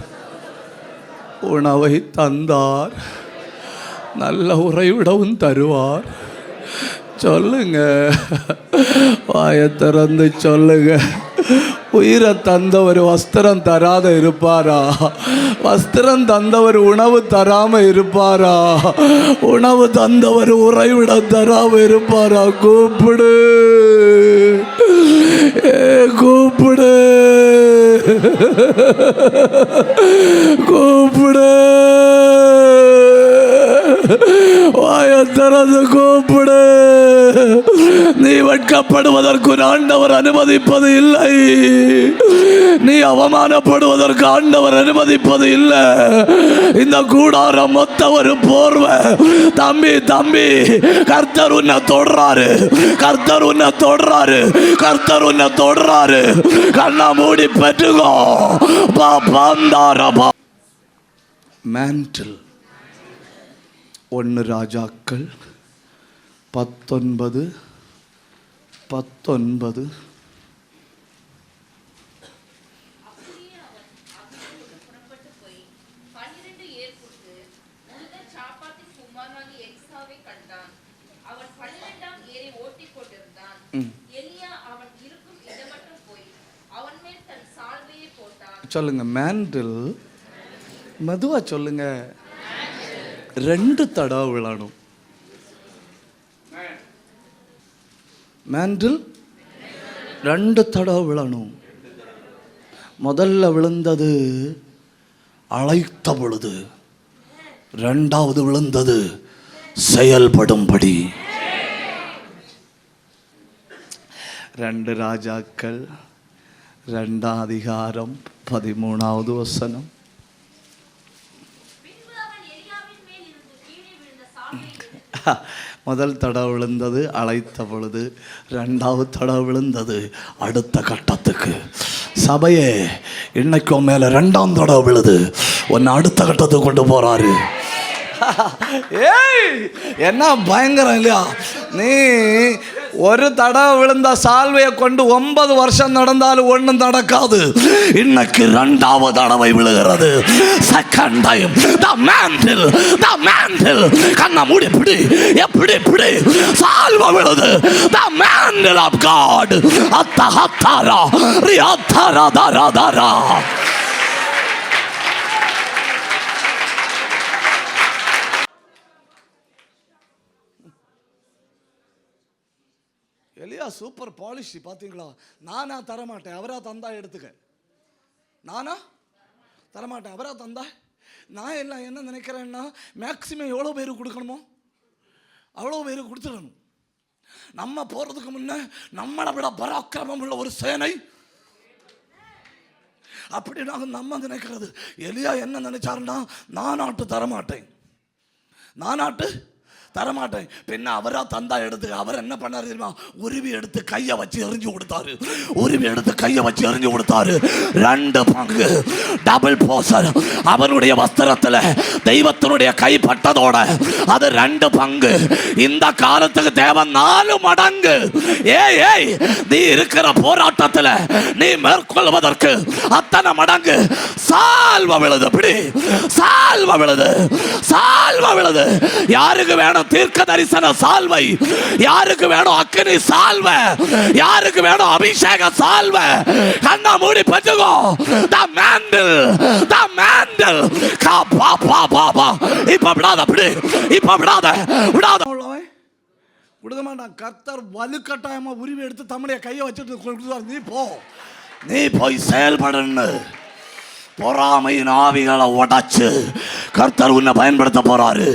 S1: உணவை தந்தார், நல்ல உறைவிடவும் தருவார். சொல்லுங்க, வாயை திறந்து சொல்லுங்க. உயிரை தந்தவர் வஸ்திரம் தராத இருப்பாரா? வஸ்திரம் தந்தவர் உணவு தராம இருப்பாரா? உணவு தந்தவர் உறைவிடம் தராம இருப்பாரா? கூப்பிடு, கூப்பிடு, கூப்பிடு. வாயை திறந்து கூப்பிடு. நீ வெட்கப்படுவதற்கு ஆண்டவர் அனுமதிப்பது இல்லை. நீ அவமானப்படுவதற்கு ஆண்டவர் அனுமதிப்பது இல்லை. இந்த கூடாரம் மொத்த ஒரு போர்வை. தம்பி தம்பி, கர்த்தர் உன்னை தொடுறாரு, கர்த்தர் உன்னை தொடுறாரு, கர்த்தர் உன்னை தொடுறாரு. கண்ணா மூடி பெற்றுகோ. பாந்தாரபா மேண்டில். 1 ராஜாக்கள் 19:19. சொல்லுங்க, மேண்டில். மெதுவா சொல்லுங்க. 2 தடவை விழணும். மேண்டில் 2 தடவை விழணும். முதல்ல விழுந்தது அழைத்த பொழுது, 2வது விழுந்தது செயல்படும்படி. 2 ராஜாக்கள் 2ஆம் அதிகாரம் 13வது வசனம். முதல் தடவை விழுந்தது அழைத்த பொழுது, 2வது தடவை விழுந்தது அடுத்த கட்டத்துக்கு. சபையே, இன்னைக்கும் மேல 2ஆம் தடவை விழுது உன்னை அடுத்த கட்டத்துக்கு கொண்டு போறாரு. ஏய் என்ன பயங்கரம் இல்லையா? நீ ஒரு தடவை விழுந்த சால்வையை கொண்டு 9 வருஷம் நடந்தாலும் ஒன்றும் நடக்காது. இன்னைக்கு 2வது தடவை விழுகிறது. செகண்ட் டைம் the mantle கண்ண மூடி பிடி, எப்படி பிடி, சால்வை விழுது. the mantle of God அத்தஹத்தரா ரியாத்தரா தரதரா. எலியா சூப்பர் பாலிஷ் பார்த்தீங்களா? நானா தரமாட்டேன், அவரா தந்தா எடுத்துக்க. நானா தரமாட்டேன், அவரா தந்தா. நான் எல்லாம் என்ன நினைக்கிறேன்னா, மேக்சிமம் எவ்வளோ பேருக்கு கொடுக்கணுமோ அவ்வளோ பேருக்கு கொடுத்துடணும். நம்ம போகிறதுக்கு முன்னே நம்மளை விட பராக்கிரமம் உள்ள ஒரு சேனை அப்படி நம்ம நினைக்கிறது. எலியா என்ன நினைச்சாருன்னா, நானாட்டு தரமாட்டேன், நானாட்டு தரமாட்டேன். பின்ன அவரா தந்தா எடுத்து அவர் என்ன பண்ணாரு தெரியுமா? உருவி எடுத்து கையை வச்சு எறிஞ்சு கொடுத்தாரு. உருவி எடுத்து கையை வச்சு எறிஞ்சு கொடுத்தாரு. 2 பங்கு டபுள் போசர் அவனுடைய வஸ்திரத்தில் தெய்வத்தினுடைய கை பட்டதோட அது 2 பங்கு. இந்த காலத்துக்கு தேவை 4 மடங்கு. ஏய் நீ இருக்கிற போராட்டத்தில் நீ மேற்கொள்வதற்கு அத்தனை மடங்கு சால்வ விழுது. அப்படி சால்வ விழுது, சால்வ விழுது. யாருக்கு வேணும் தீர்க்க தரிசன சால்வை? யாருக்கு வேணும் அக்கினி சால்வை? யாருக்கு வேணும் அபிஷேக சால்வை? கண்ணா மூடி பச்சுக்கோ. the mantle பா பா பா பா. இப்ப விடாத, அப்படி இப்ப விடாத விடுக மாட்டான். கர்த்தர் வலுக்கட்டாயமா உரிமை எடுத்து தம்முடைய கையை வச்சுட்டு கொடுத்தார். நீ போய் செயல்படன்னு பொறாமையின் ஆவிகளை உடைச்சு கர்த்தர் உன்னை பயன்படுத்த போறாரு.